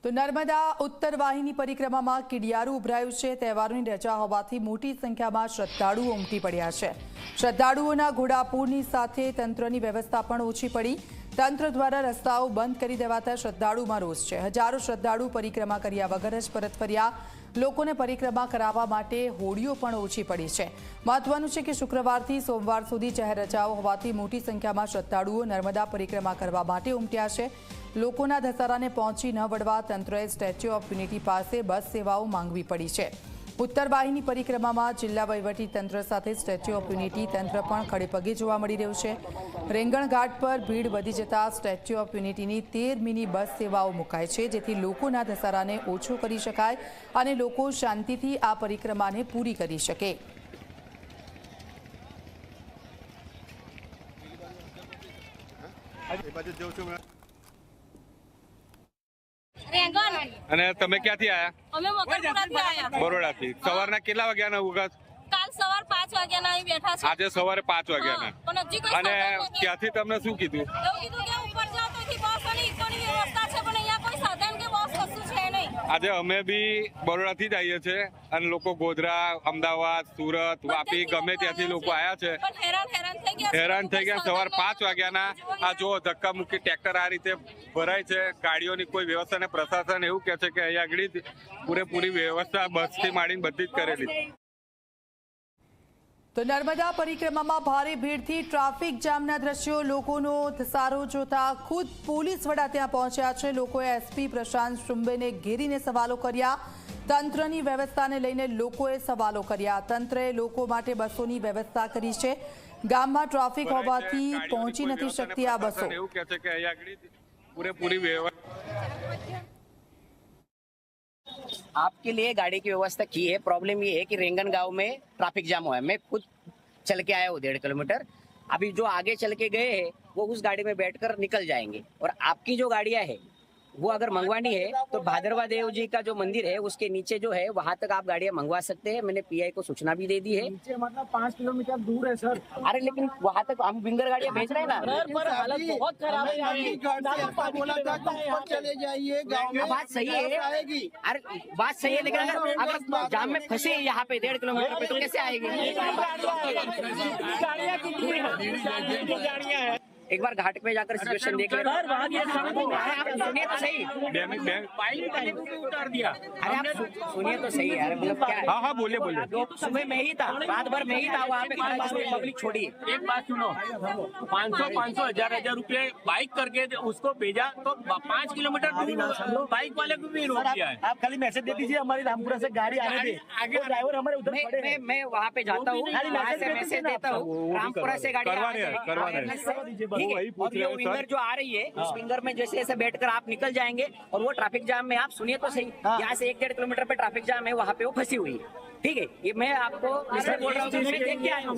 તો નર્મદા ઉત્તર વાહિની પરિક્રમામાં કીડિયારું ઉભરાયું છે। તહેવારોની રજા હોવાથી મોટી સંખ્યામાં શ્રદ્ધાળુઓ ઉમટી પડ્યા છે। શ્રદ્ધાળુઓના ઘોડાપૂરની સાથે તંત્રની વ્યવસ્થા પણ ઓછી પડી। તંત્ર દ્વારા રસ્તાઓ બંધ કરી દેવાતા શ્રદ્ધાળુમાં રોષ છે। હજારો શ્રદ્ધાળુ પરિક્રમા કર્યા વગર જ પરત ફર્યા। લોકોને પરિક્રમા કરાવવા માટે હોડીઓ પણ ઓછી પડી છે। મહત્વનું છે કે શુક્રવારથી સોમવાર સુધી જાહેર રજાઓ હોવાથી મોટી સંખ્યામાં શ્રદ્ધાળુઓ નર્મદા પરિક્રમા કરવા માટે ઉમટ્યા છે। લોકોના ધસારાને પહોંચી ન વળવા તંત્રએ સ્ટેચ્યુ ઓફ યુનિટી પાસે બસ સેવાઓ માંગવી પડી છે। ઉત્તર વાહિની પરિક્રમામાં જિલ્લા વહીવટી તંત્ર સાથે સ્ટેચ્યુ ઓફ યુનિટી તંત્ર પણ ખડેપગે જોવા મળી રહ્યું છે। રેંગણ ઘાટ પર ભીડ વધી જતા સ્ટેચ્યુ ઓફ યુનિટીની 13 મિની બસ સેવાઓ મુકાઈ છે, જેથી લોકોના ધસારાને ઓછો કરી શકાય અને લોકો શાંતિથી આ પરિક્રમાને પૂરી કરી શકે। અને તમે ક્યાંથી આયા? અમે મકરપુરાથી આયા। બરોડાથી। સવારના કેટલા વાગ્યાના ઉગત? કાલ સવાર 5 વાગ્યાના અહીં બેઠા છે। આજે સવારે 5 વાગ્યાના। પણ હજી કોઈ અને સાધન નથી। ત્યાંથી તમને શું કીધું? એવું કીધું કે ઉપર જાવ તો બસ અને ઇકોની વ્યવસ્થા છે, પણ અહીંયા કોઈ સાધન કે બસ કશું છે નહીં। આજે અમે બી બરોડાથી જ આવીએ છીએ અને લોકો ગોધરા, અમદાવાદ, સુરત, વાપી ગમે ત્યાંથી લોકો આવ્યા છે। પણ હેરાન થઈ ગયા। સવાર 5 વાગ્યાના આ જો ધક્કા મૂકી ટ્રેક્ટર આ રીતે ભરાય છે। ગાડીઓની કોઈ વ્યવસ્થા ને પ્રશાસન એવું કહે છે કે અહીંયા આગળ પૂરેપૂરી વ્યવસ્થા બસથી માંડીને બધી જ કરેલી। તો નર્મદા પરિક્રમામાં ભારે ભીડથી ટ્રાફિક જામના દ્રશ્યો, લોકોનો ધસારો જોતા ખુદ પોલીસ વડા ત્યાં પહોંચ્યા છે। લોકોએ એસપી પ્રશાંત શુંબેને ઘેરીને સવાલો કર્યા। તંત્રની વ્યવસ્થાને લઈને લોકોએ સવાલો કર્યા। તંત્રએ લોકો માટે બસોની વ્યવસ્થા કરી છે। ગામમાં ટ્રાફિક હોવાથી પહોંચી નથી શકતી આ બસો। એવું કહે છે કે અહીંયા આગળ પૂરેપૂરી વ્યવસ્થા। आपके लिए गाड़ी की व्यवस्था की है। प्रॉब्लम ये है कि रेंगन गांव में ट्रैफिक जाम हुआ है। मैं खुद चल के आया हूँ 1.5 किलोमीटर। अभी जो आगे चल के गए हैं वो उस गाड़ी में बैठकर निकल जाएंगे, और आपकी जो गाड़ियां है वो अगर मंगवानी है तो भादरवा देव जी का जो मंदिर है उसके नीचे जो है वहां तक आप गाड़ियां मंगवा सकते हैं। मैंने पीआई को सूचना भी दे दी है। नीचे मतलब 5 किलोमीटर दूर है सर। अरे लेकिन वहां तक हम विंगर गाड़ियां भेज रहे हैं ना। पर हालत बहुत खराब है। बोला था कि ऊपर चले जाइए, गाँव में बात सही है। अरे बात सही है, लेकिन अगर जाम में फंसे यहाँ पे 1.5 किलोमीटर पे तो कैसे आएगी? एक बार घाट पे जाकर सिचुएशन देख लेना। आप सुनिए तो सही। उतार दिया। अरे आप सुनिए तो सही यार, मतलब क्या है? हाँ बोलिए बोलिए। सुबह में ही था, रात भर में ही था वहाँ पे पब्लिक छोड़ी। एक बात सुनो, 500 हजार रुपए बाइक करके उसको भेजा तो 5 किलोमीटर दूर बाइक वाले को भी रोक दिया है। आप खाली मैसेज दे दीजिए हमारी रामपुरा से गाड़ी आने दे। आगे ड्राइवर हमारे उधर खड़े हैं। मैं वहाँ पे जाता हूँ, वहाँ से मैसेज देता हूँ, रामपुरा से गाड़ी करवा रहे हैं। ठीक है। वही पूछ और रहे ये हैं विंगर सर। जो आ रही है उस विंगर में जैसे ऐसे बैठकर आप निकल जाएंगे, और वो ट्रैफिक जाम में आप सुनिए तो सही, यहाँ से 1-1.5 किलोमीटर पे ट्रैफिक जाम है, वहाँ पे वो फंसी हुई है। ठीक है, ये मैं आपको बोल रहा हूँ, मैं देख के आया हूँ।